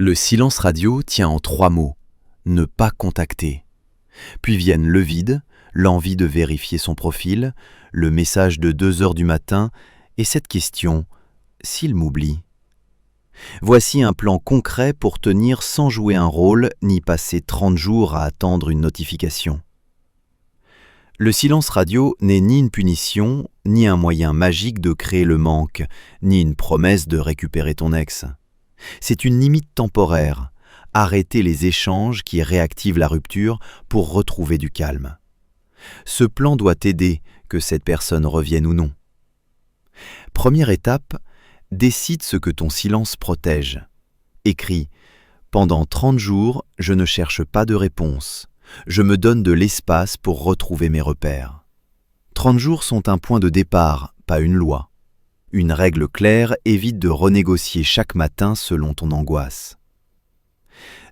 Le silence radio tient en 3 mots. Ne pas contacter. Puis viennent le vide, l'envie de vérifier son profil, le message de 2 heures du matin et cette question « s'il m'oublie ?» Voici un plan concret pour tenir sans jouer un rôle ni passer 30 jours à attendre une notification. Le silence radio n'est ni une punition, ni un moyen magique de créer le manque, ni une promesse de récupérer ton ex. C'est une limite temporaire, arrêter les échanges qui réactivent la rupture pour retrouver du calme. Ce plan doit t'aider, que cette personne revienne ou non. Première étape, décide ce que ton silence protège. Écris « Pendant 30 jours, je ne cherche pas de réponse. Je me donne de l'espace pour retrouver mes repères. » 30 jours sont un point de départ, pas une loi. Une règle claire évite de renégocier chaque matin selon ton angoisse.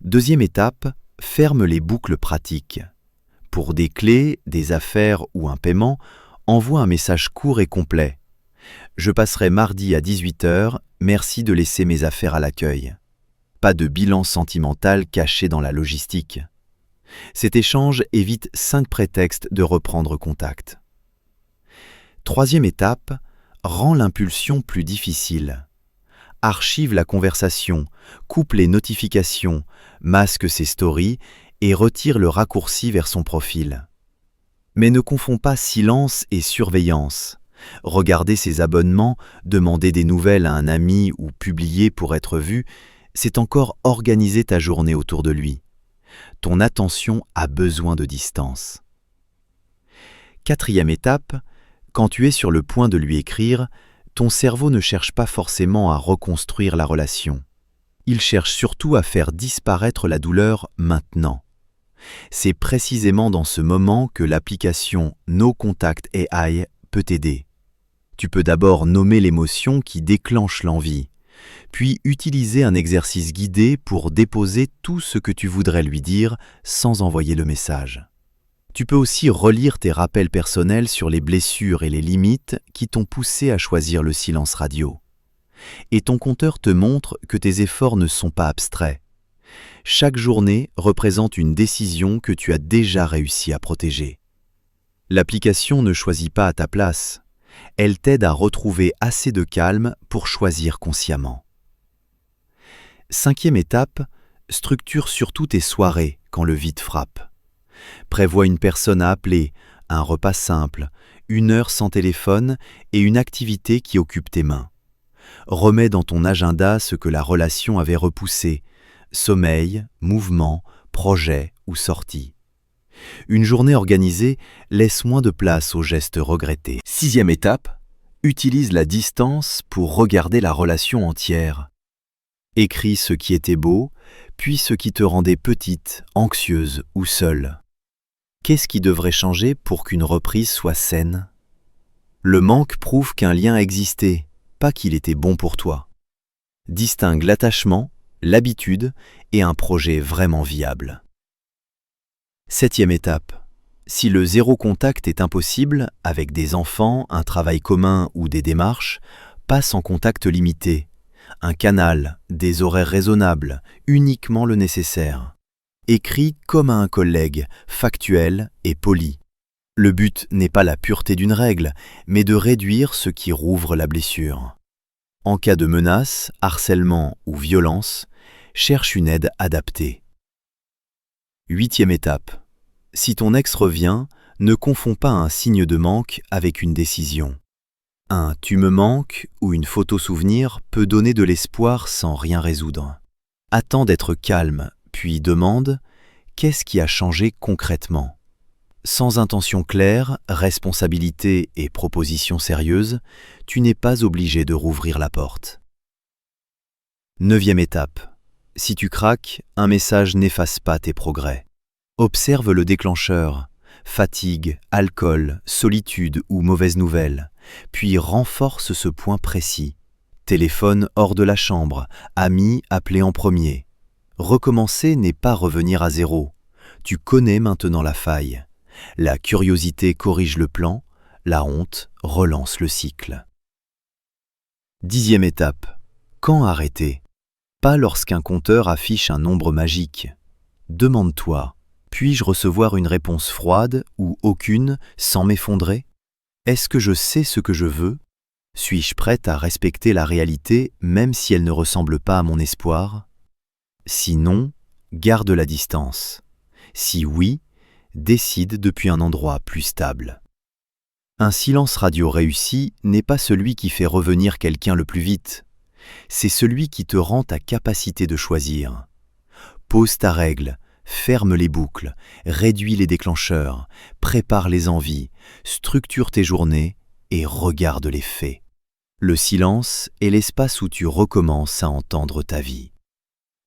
Deuxième étape, ferme les boucles pratiques. Pour des clés, des affaires ou un paiement, envoie un message court et complet. Je passerai mardi à 18h, merci de laisser mes affaires à l'accueil. Pas de bilan sentimental caché dans la logistique. Cet échange évite 5 prétextes de reprendre contact. Troisième étape, rends l'impulsion plus difficile. Archive la conversation, coupe les notifications, masque ses stories et retire le raccourci vers son profil. Mais ne confonds pas silence et surveillance. Regarder ses abonnements, demander des nouvelles à un ami ou publier pour être vu, c'est encore organiser ta journée autour de lui. Ton attention a besoin de distance. Quatrième étape, quand tu es sur le point de lui écrire, ton cerveau ne cherche pas forcément à reconstruire la relation. Il cherche surtout à faire disparaître la douleur maintenant. C'est précisément dans ce moment que l'application No Contact AI peut t'aider. Tu peux d'abord nommer l'émotion qui déclenche l'envie, puis utiliser un exercice guidé pour déposer tout ce que tu voudrais lui dire sans envoyer le message. Tu peux aussi relire tes rappels personnels sur les blessures et les limites qui t'ont poussé à choisir le silence radio. Et ton compteur te montre que tes efforts ne sont pas abstraits. Chaque journée représente une décision que tu as déjà réussi à protéger. L'application ne choisit pas à ta place. Elle t'aide à retrouver assez de calme pour choisir consciemment. Cinquième étape, structure surtout tes soirées quand le vide frappe. Prévois une personne à appeler, un repas simple, 1 heure sans téléphone et une activité qui occupe tes mains. Remets dans ton agenda ce que la relation avait repoussé, sommeil, mouvement, projet ou sortie. Une journée organisée laisse moins de place aux gestes regrettés. Sixième étape, utilise la distance pour regarder la relation entière. Écris ce qui était beau, puis ce qui te rendait petite, anxieuse ou seule. Qu'est-ce qui devrait changer pour qu'une reprise soit saine ? Le manque prouve qu'un lien existait, pas qu'il était bon pour toi. Distingue l'attachement, l'habitude et un projet vraiment viable. Septième étape. Si le zéro contact est impossible, avec des enfants, un travail commun ou des démarches, passe en contact limité. Un canal, des horaires raisonnables, uniquement le nécessaire. Écris comme à un collègue, factuel et poli. Le but n'est pas la pureté d'une règle, mais de réduire ce qui rouvre la blessure. En cas de menace, harcèlement ou violence, cherche une aide adaptée. Huitième étape. Si ton ex revient, ne confonds pas un signe de manque avec une décision. Un « tu me manques » ou une photo souvenir peut donner de l'espoir sans rien résoudre. Attends d'être calme, puis demande « qu'est-ce qui a changé concrètement ?» Sans intention claire, responsabilité et proposition sérieuse, tu n'es pas obligé de rouvrir la porte. Neuvième étape. Si tu craques, un message n'efface pas tes progrès. Observe le déclencheur, fatigue, alcool, solitude ou mauvaise nouvelle, puis renforce ce point précis. Téléphone hors de la chambre, ami appelé en premier. Recommencer n'est pas revenir à zéro. Tu connais maintenant la faille. La curiosité corrige le plan, la honte relance le cycle. Dixième étape. Quand arrêter ? pas lorsqu'un compteur affiche un nombre magique. Demande-toi, puis-je recevoir une réponse froide ou aucune sans m'effondrer? Est-ce que je sais ce que je veux? Suis-je prête à respecter la réalité même si elle ne ressemble pas à mon espoir? Si non, garde la distance. Si oui, décide depuis un endroit plus stable. Un silence radio réussi n'est pas celui qui fait revenir quelqu'un le plus vite. C'est celui qui te rend ta capacité de choisir. Pose ta règle, ferme les boucles, réduis les déclencheurs, prépare les envies, structure tes journées et regarde les faits. Le silence est l'espace où tu recommences à entendre ta vie.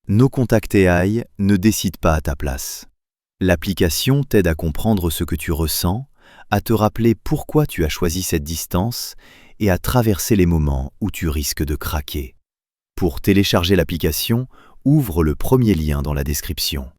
No Contact AI ne décide pas à ta place. L'application t'aide à comprendre ce que tu ressens, à te rappeler pourquoi tu as choisi cette distance et à traverser les moments où tu risques de craquer. Pour télécharger l'application, ouvre le premier lien dans la description.